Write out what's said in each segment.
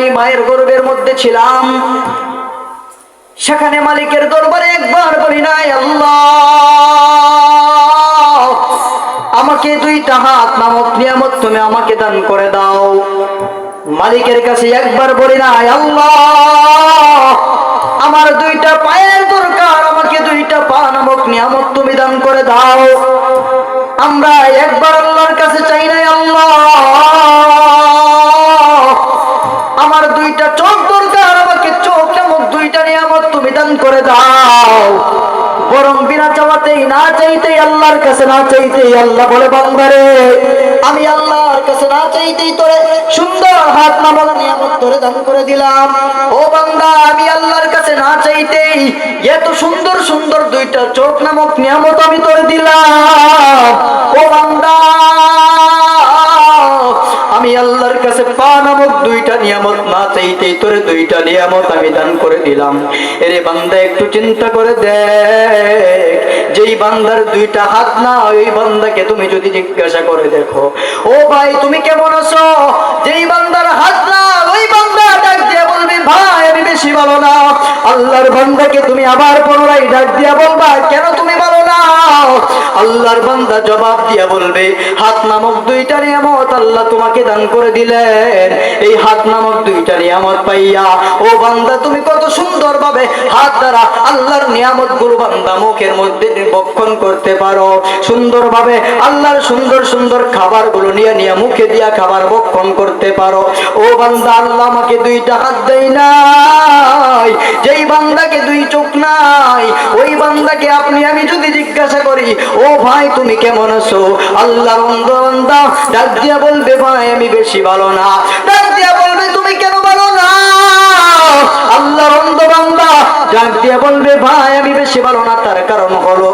আমি মায়ের গর্ভের মধ্যে ছিলাম, সেখানে মালিকের দরবারে একবার বলি নাই আল্লাহ আমাকে দুইটা হাত নামক নিয়ামত তুমি আমাকে দান করে দাও। মালিকের কাছে একবার বলি নাই আল্লাহ আমার দুইটা পায়ের দরকার, আমাকে দুইটা পা নামক নিয়ামত তুমি দান করে দাও। আমরা একবার আল্লাহর কাছে চাই নাই আল্লাহ আমার দুইটা চোখ দরকার, আমাকে চোখ নামক দুইটা নিয়ামত তুমি দান করে দাও। বরং বিনা চাওয়াতেই না চাইতেই আল্লাহর কাছে না চাইতেই আল্লাহ বলে বান্দারে আমি আল্লাহর কাছে না চাইতেই তোরে সুন্দর হাত নামক নিয়ামত তোরে দান করে দিলাম। ও বান্দা আমি আল্লাহর কাছে না চাইতেই এত সুন্দর সুন্দর দুইটা চোখ নামক নিয়ামত আমি তোরে দিলাম। ও বান্দা আমি আল্লাহর কাছে পা নামক দুইটা নিয়ামত না চাইতেই তোরে দুইটা নিয়ামত আমি দান করে দিলাম। এরে বান্দা একটু চিন্তা করে দেখ, যেই বান্দার দুইটা হাত না ওই বান্দাকে তুমি যদি জিজ্ঞাসা করে দেখো ও ভাই তুমি কেমন আছো, যেই বান্দার হাত না ওই বান্দা ডাক দিয়ে বলবি ভাই আমি বেশি ভালো না। আল্লাহর বান্দাকে তুমি আবার পুনরায় ডাক দিয়া বলবা কেন তুমি ভালো না। আল্লাহর বান্দা জবাব দিয়া বলবে হাত নামক দুইটা নিয়ামত আল্লাহ তোমাকে দান করে দিলেন, এই হাত নামক দুইটা নিয়ামত পাইয়া ও বান্দা তুমি কত সুন্দর ভাবে হাত দ্বারা আল্লাহর নিয়ামত গুলো বান্দা মুখের মধ্যে ভক্ষণ করতে পারো, সুন্দর ভাবে আল্লাহর সুন্দর সুন্দর খাবার গুলো নিয়ে নিয়ে মুখে দিয়া খাবার ভক্ষণ করতে পারো। ও বান্দা আল্লাহ আমাকে দুইটা হাত দেয় নাই, যেই বান্দাকে দুই চোখ নাই ওই বান্দাকে আপনি আমি যদি জিজ্ঞাসা করি ও ভাই তুমি কেমন আছো, আল্লাহর বান্দা ডাক দিয়া বলবে ভাই আমি বেশি ভালো না। ডাক দিয়া বলবে তুমি কেন ভালো না, আল্লাহর বান্দা ডাক দিয়া বলবে ভাই আমি বেশি ভালো না। তার কারণ হলো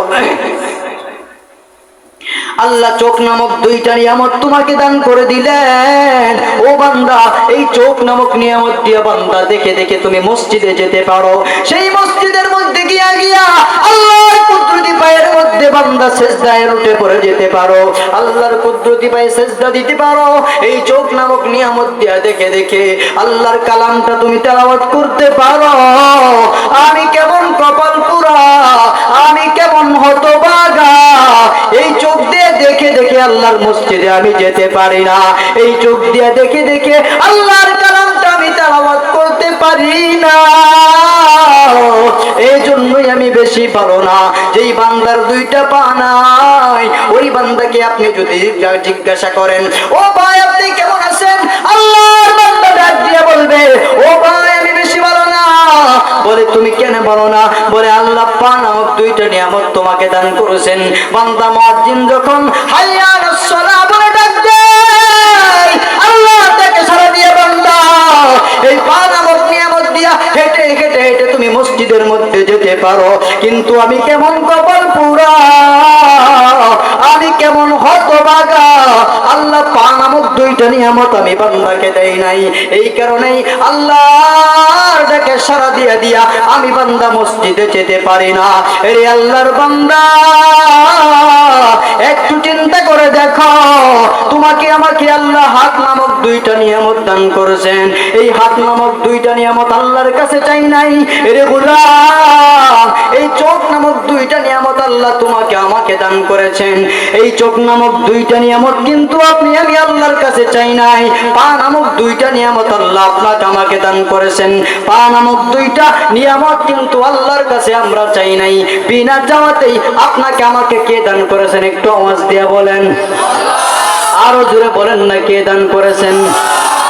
আল্লাহ চোখ নামক দুইটা নিয়ামত তোমাকে দান করে দিলেন। ও বান্দা এই চোখ নামক নিয়ামত দিয়ে বান্দা দেখে দেখে তুমি মসজিদে যেতে পারো, সেই মসজিদের মধ্যে গিয়া গিয়া আল্লাহর কুদরতি পায়ের মধ্যে বান্দা সিজদায় উঠে পড়ে যেতে পারো, আল্লাহর কুদরতি পায়ে সিজদা দিতে পারো। এই চোখ নামক নিয়ামত দিয়া দেখে দেখে আল্লাহর কালামটা তুমি তেলাওয়াত করতে পারো। আমি কেমন কপাল পুরা, আমি কেমন হতভাগা, এই চোখ দিয়ে দেখে দেখে আল্লাহর মসজিদে আমি যেতে পারি না, এই চোখ দিয়ে দেখে দেখে আল্লাহর কালামটা আমি তেলাওয়াত করতে পারি না। এই জন্যই আমি বেশি ভালো না। যেই বান্দার দুইটা পা নাই ওই বান্দাকে আপনি যদি জিজ্ঞাসা করেন ও ভাই আপনি কেমন আছেন, আল্লাহর বান্দা ডাক দিয়ে বলবে ও ভাই আমি বেশি ভালো না। বলে তুমি কেন ভালো না, বলে আল্লাহ পা নামক দুইটা নিয়ামত তোমাকে দান করেছেন। বান্দা মুয়াজ্জিন যখন হাইয়া আলাস সালাহ বলে ডাক দেয় আল্লাহ তাকে সাড়া দিয়ে বান্দা এই পা নামক নিয়ামত দিয়া হেঁটে হেঁটে হেঁটে তুমি মসজিদের মধ্যে যেতে পারো। কিন্তু আমি কেমন কপাল পুরা, আমি কেমন হতভাগা, আল্লাহ পা নামক দুইটা নিয়ামত আমি বান্দাকে দেই নাই। এই কারণেই আল্লাহর ডাকে সাড়া দিয়া দিয়া আমি বান্দা মসজিদে যেতে পারি না। এই আল্লাহর বান্দা একটু চিন্তা করে দেখো, তোমাকে আমাকে আল্লাহ হাত নামক দুইটা নিয়ামত দান করেছেন, এই হাত নামক দুইটা নিয়ামত আল্লাহর কাছে চাই নাই। এরে গোলাম এই চোখ নামক দুইটা নিয়ামত আল্লাহ তোমাকে আমাকে দান করেছেন, এই চোখ নামক দুইটা নিয়ামত কিন্তু আপনি আমি আল্লাহর কাছে চাই নাই। পা নামক দুইটা নিয়ামত আল্লাহ আপনাকে আমাকে দান করেছেন, পা নামক দুইটা নিয়ামত কিন্তু আল্লাহর কাছে আমরা চাই নাই। বিনা চাওয়াতেই আপনাকে আমাকে কে দান করেছেন একটু আওয়াজ দিয়ে বলেন, আরো জোরে বলেন না কে দান করেছেন।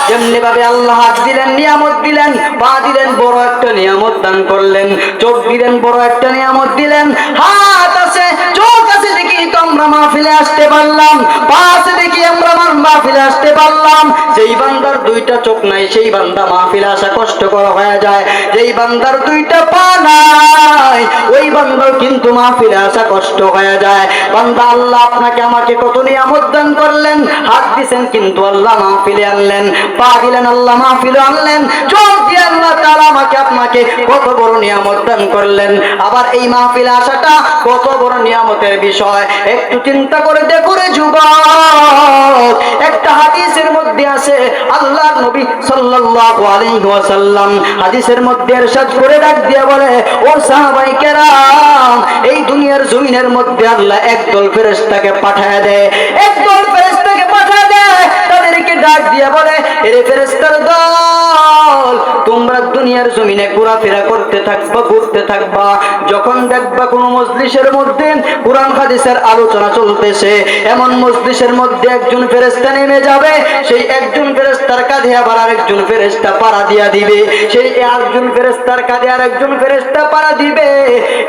যেমনি ভাবে আল্লাহ হাত দিলেন নিয়ামত দিলেন, পা দিলেন বড় একটা নিয়ামত দান করলেন, চোখ দিলেন বড় একটা নিয়ামত দিলেন। হাত আছে চোখ আছে দেখি তো আমরা মাহফিলে আসতে পারলাম, পা আছে দেখি আমরা মাহফিলে আসতে পারলাম। যেই বান্দার দুইটা চোখ নাই সেই বান্দা মাহফিলে আসা কষ্টকর হয়ে যায়, যেই বান্দার দুইটা পা নাই ওই বান্দার কিন্তু মাহফিলে আসা কষ্ট হয়ে যায়। বান্দা আল্লাহ আপনাকে আমাকে কত নিয়ামত দান করলেন, হাত দিছেন কিন্তু আল্লাহ মাহফিলে আনলেন, পা দিলেন আল্লাহ মাহফিলে আনলেন, চোখ দিয়ে আল্লাহ তাআলা আমাকে আপনাকে কত বড় নিয়ামত দান করলেন। আবার এই মাহফিলে আসাটা কত বড় নিয়ামতের বিষয়, একটু চিন্তা করে দেখো রে যুবক, একটা হাদিসের মধ্যে আছে আল্লাহর নবী সাল্লাল্লাহু আলাইহি ওয়াসাল্লাম হাদিসের মধ্যে ইরশাদ করে ডাক দিয়া বলে, ও সাহাবায়ে কেরাম, এই দুনিয়ার জমিনের মধ্যে আল্লাহ একদল ফেরেশতাকে পাঠায় দেয়, একদল ফেরেশতাকে পাঠায় দেয়, তাদেরকে ডাক দিয়া বলে, এরে ফেরেশতার দল, তোমরা দুনিয়ার জমিনে ঘোরাফেরা করতে থাকবা, ঘুরতে থাকবা, যখন দেখবা কোন মজলিসের মধ্যে কোরআন হাদিসের আলোচনা চলতেছে, এমন মজলিসের মধ্যে একজন ফেরেশতা নেমে যাবে, সেই একজন ফেরেশতার কাঁধে আবার আরেকজন ফেরেশতা পাড়া দিয়া দিবে, সেই একজন ফেরেশতার কাঁধে আরেকজন ফেরেশতা পাড়া দিবে,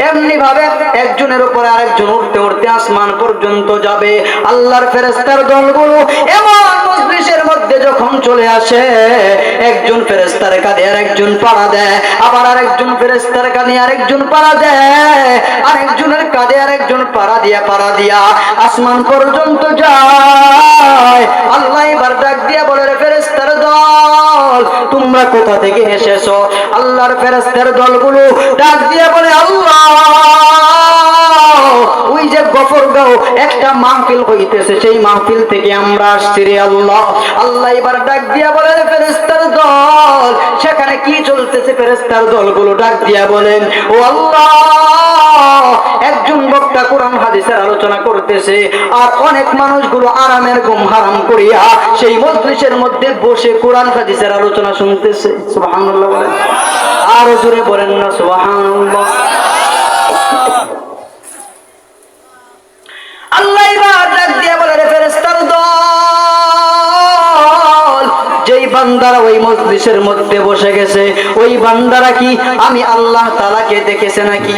এমনি ভাবে একজনের উপর আরেকজন উঠতে উঠতে আসমান পর্যন্ত যাবে। আল্লাহর ফেরেশতার দলগুলো এমন মজলিসের মধ্যে যখন চলে আসে, একজন ফেরেশতার কাঁধে আরেকজন পাড়া দেয়, আবার আরেকজন ফেরেশতার কাঁধে আরেকজন পাড়া দেয়, আরেকজনের কাঁধে আরেকজন পাড়া দিয়া আসমান পর্যন্ত যায়। আল্লাহ এবার ডাক দিয়া বলে, রে ফেরেশতার দল, তোমরা কোথা থেকে এসেছো? আল্লাহর ফেরেশতার দলগুলো ডাক দিয়া বলে, আল্লাহ, ওই যে গফরগাঁও একটা মাহফিল হইতেছে, সেই মাহফিল থেকে আমরা আসছি রে আল্লাহ। আল্লাহ এবার ডাক দিয়া বলে, ফেরেশতার দল, সেখানে কি চলতেছে? ফেরেশতার দলগুলো ডাক দিয়া বলেন, ও আল্লাহ, একজন বক্তা কোরআন হাদিসের আলোচনা করতেছে, আর অনেক মানুষগুলো আরামের ঘুম হারাম করিয়া সেই মজলিসের মধ্যে বসে কোরআন হাদিসের আলোচনা শুনতেছে। সুবহানাল্লাহ বলেন, আরো জোরে বলেন না সুবহানাল্লাহ। আল্লাহ এবার ডাক দিয়া বলে, রে ফেরেশতার দল, যেই বান্দারা ওই মজলিসের মধ্যে বসে গেছে, ওই বান্দারা কি আমি আল্লাহ তাআলাকে দেখেছে নাকি?